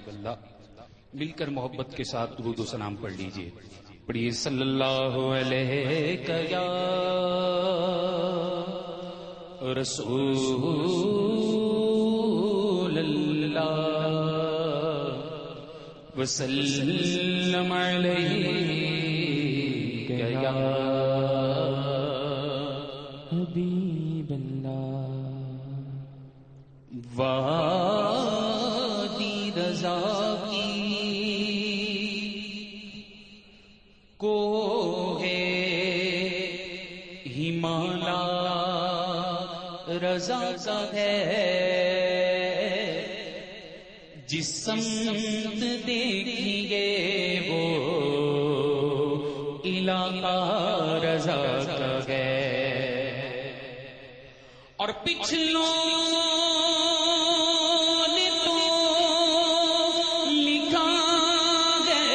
حبیب اللہ. مل کر محبت کے ساتھ درود و سلام پڑھ لیجئے. پڑھیے صلی اللہ علیہ یا رسول اللہ وسلم علیہ یا حبیب اللہ. وادی رضا کی کوہ ہمالا رضا کا ہے. جس سمت دیکھیے وہ علاقہ رضا کا ہے. اور پچھلوں نے تو لکھا ہے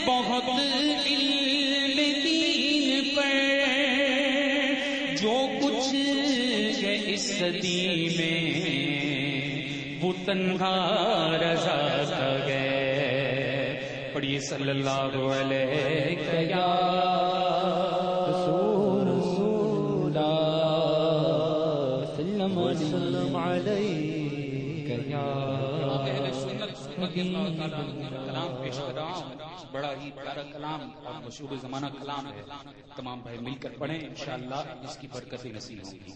بہت علم دین پر. جو کچھ ہے اس صدی میں وہ تنہا رضا کا ہے. پڑھیے صلی اللہ علیہ یا وسلم علیہ یا اہل سنت رضی اللہ تعالیٰ عنہ کلام پیش کر رہا ہوں. بڑا ہی پیارا کلام اور مشہور زمانہ کلام ہے. تمام بھائی مل کر پڑھیں انشاءاللہ اس کی برکتیں نصیب ہوں گی.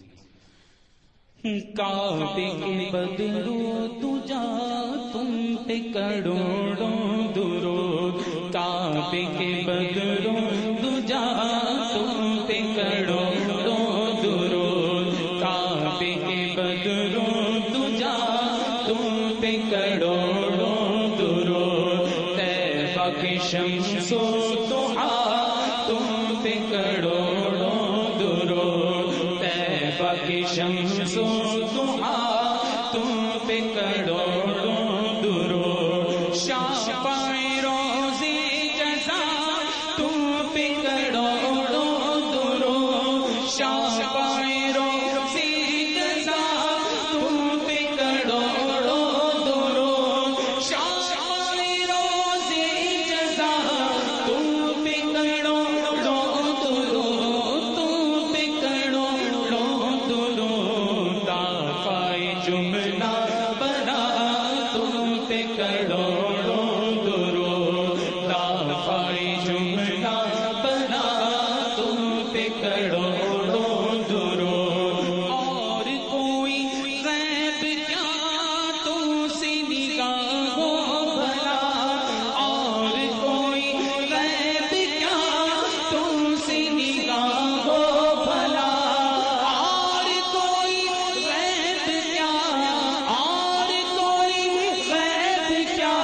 کعبے کے بدرو تجا تم پہ کروڑوں درود. کعبے کے بدرو تجا تم پہ کروڑوں درود. کعبے کے بدرو تجا تم پہ کروڑوں درود. طیبہ کی شمس و ضحا تم پہ کروڑوں درود. طیبہ کی شمس و ضحا تم پہ کروڑوں درود. شافعی روزی جزا تم پہ کروڑوں درود. شافعی روزی جزا تم پہ کروڑوں درود. شافعی روزی جزا تم پہ کروڑوں درود. تم پہ کروڑوں درود. دافعی جملہ بنا تم پہ کروڑوں درود. دافعی جملہ بنا تم پہ کروڑوں درود. اور کوئی غیب کیا تم سے نگاہ ہو بھلا. اور کوئی غیب کیا تم سے نگاہ ہو بھلا. اور کوئی غیب کیا اور کوئی غیب کیا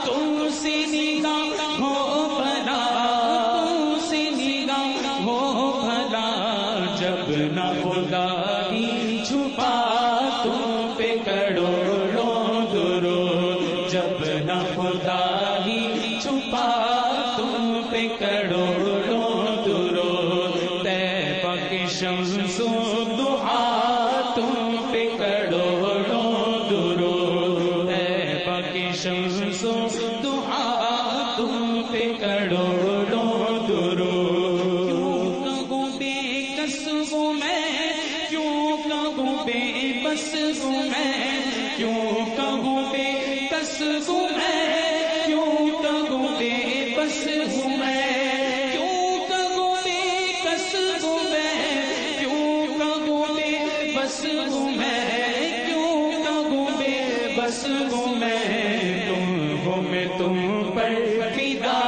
تم سے نگاہ ہو بھلا. تم سے نگاہ ہو بھلا. جب نہ خدا ہی چھپا تم پہ کروڑوں درود. جب نہ خدا ہی چھپا تم پہ کروڑوں درود. طیبہ کی شمس و ضحا تم پہ کروڑوں درود. طیبہ کی شمس و ضحا تم پہ کروڑوں درود. کیوں کہوں بے کس ہوں میں, کیوں کہوں بے بس ہوں میں, کیوں کہوں بے کس ہوں میں, کیوں کہوں بے بس ہوں میں, کیوں کہوں بے کس ہوں میں, کیوں کہوں بے بس ہوں میں, کیوں کہوں بے بس ہوں میں. تم ہو میں تم پر فدا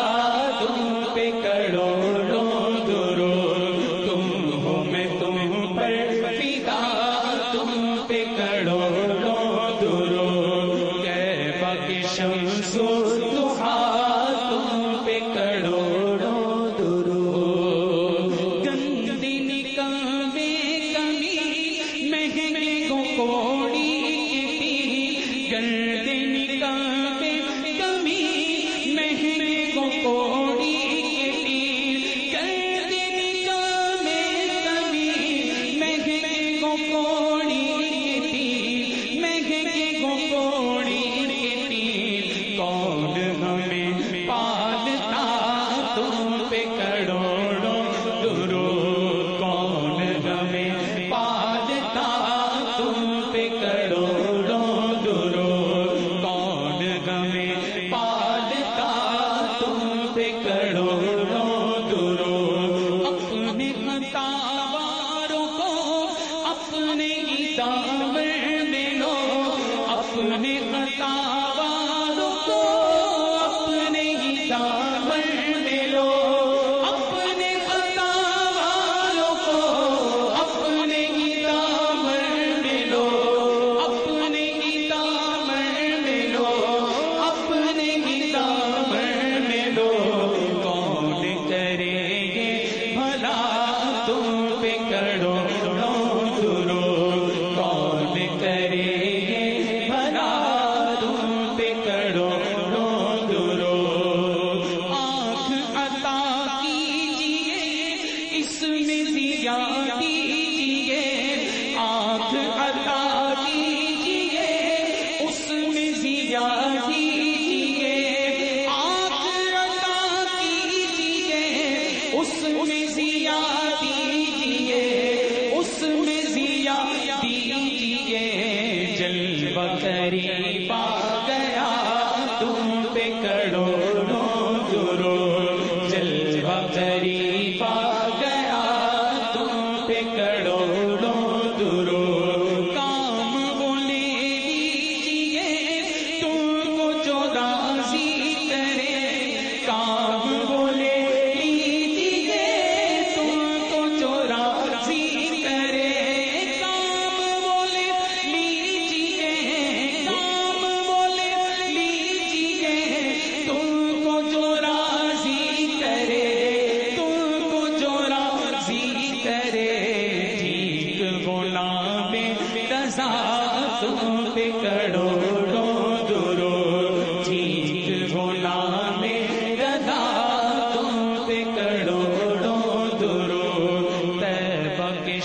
تم پہ کروڑوں درود. تم ہو میں تم پر فدا تم پہ کروڑوں درود. طیبہ کی شمس و ضحا تم پہ کروڑوں درود. گندی نکلے کمی مہنگے کو کوڑی کی. گندی نکلے کمی مہنگے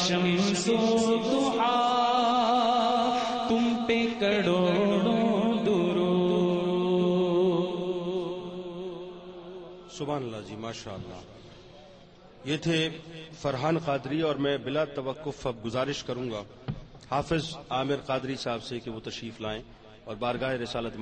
شمس و ضحا تم پہ کروڑوں درود. سبحان اللہ جی، ماشاء اللہ. یہ تھے فرحان قادری، اور میں بلا توقف اب گزارش کروں گا حافظ عامر قادری صاحب سے کہ وہ تشریف لائیں اور بارگاہ رسالت